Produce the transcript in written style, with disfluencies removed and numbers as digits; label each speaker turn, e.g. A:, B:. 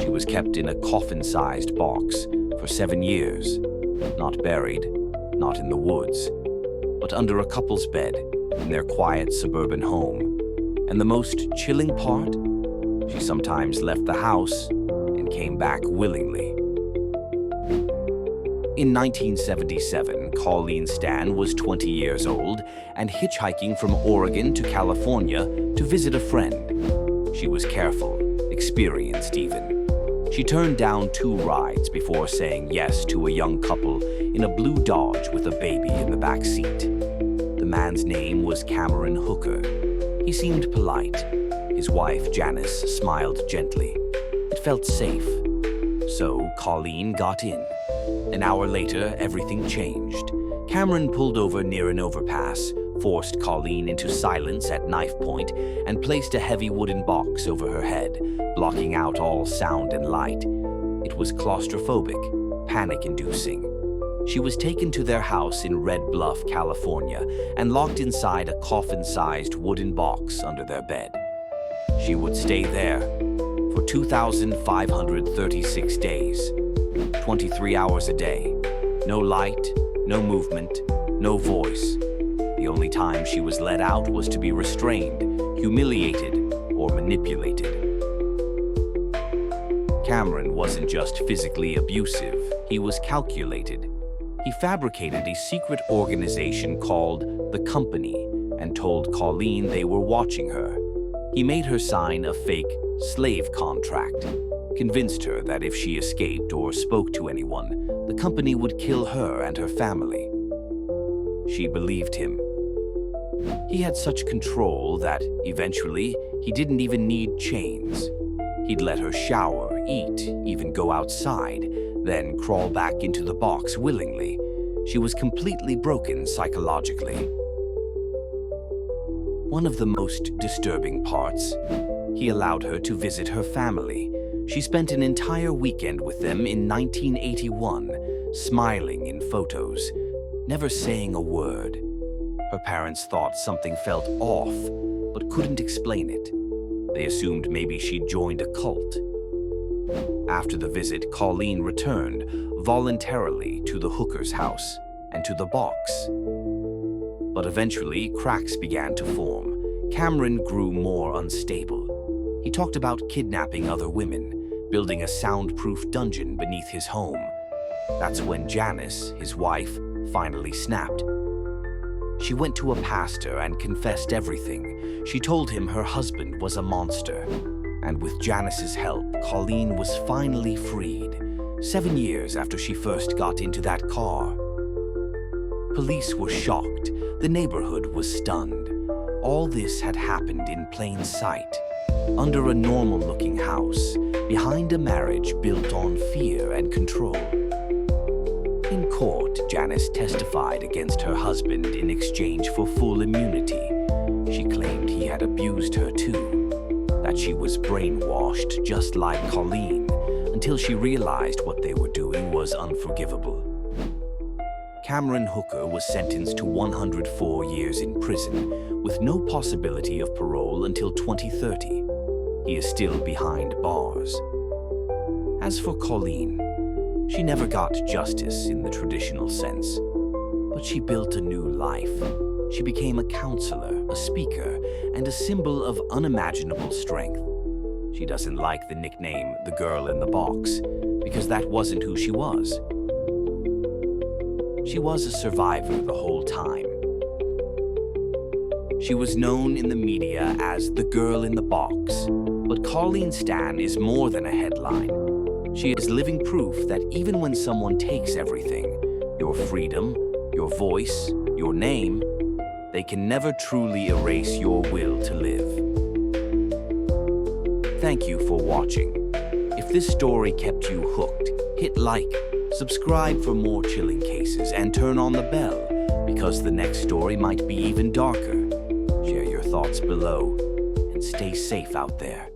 A: She was kept in a coffin-sized box for 7 years, not buried, not in the woods, but under a couple's bed in their quiet suburban home. And the most chilling part? She sometimes left the house and came back willingly. In 1977, Colleen Stan was 20 years old and hitchhiking from Oregon to California to visit a friend. She was careful, experienced even. She turned down 2 rides before saying yes to a young couple in a blue Dodge with a baby in the back seat. The man's name was Cameron Hooker. He seemed polite. His wife, Janice, smiled gently. It felt safe. So Colleen got in. An hour later, everything changed. Cameron pulled over near an overpass, forced Colleen into silence at knifepoint, and placed a heavy wooden box over her head, blocking out all sound and light. It was claustrophobic, panic-inducing. She was taken to their house in Red Bluff, California, and locked inside a coffin-sized wooden box under their bed. She would stay there for 2,536 days, 23 hours a day. No light, no movement, no voice. The only time she was let out was to be restrained, humiliated, or manipulated. Cameron wasn't just physically abusive, he was calculated. He fabricated a secret organization called The Company and told Colleen they were watching her. He made her sign a fake slave contract, convinced her that if she escaped or spoke to anyone, the company would kill her and her family. She believed him. He had such control that, eventually, he didn't even need chains. He'd let her shower, eat, even go outside, then crawl back into the box willingly. She was completely broken psychologically. One of the most disturbing parts, he allowed her to visit her family. She spent an entire weekend with them in 1981, smiling in photos, never saying a word. Her parents thought something felt off, but couldn't explain it. They assumed maybe she'd joined a cult. After the visit, Colleen returned voluntarily to the Hooker's house and to the box. But eventually, cracks began to form. Cameron grew more unstable. He talked about kidnapping other women, building a soundproof dungeon beneath his home. That's when Janice, his wife, finally snapped. She went to a pastor and confessed everything. She told him her husband was a monster. And with Janice's help, Colleen was finally freed, 7 years after she first got into that car. Police were shocked. The neighborhood was stunned. All this had happened in plain sight, under a normal-looking house, behind a marriage built on fear and control. In court, Janice testified against her husband in exchange for full immunity. She claimed he had abused her too, that she was brainwashed just like Colleen, until she realized what they were doing was unforgivable. Cameron Hooker was sentenced to 104 years in prison, with no possibility of parole until 2030. He is still behind bars. As for Colleen, she never got justice in the traditional sense, but she built a new life. She became a counselor, a speaker, and a symbol of unimaginable strength. She doesn't like the nickname, the girl in the box, because that wasn't who she was. She was a survivor the whole time. She was known in the media as the girl in the box, but Colleen Stan is more than a headline. She is living proof that even when someone takes everything, your freedom, your voice, your name, they can never truly erase your will to live. Thank you for watching. If this story kept you hooked, hit like, subscribe for more chilling cases, and turn on the bell, because the next story might be even darker. Share your thoughts below, and stay safe out there.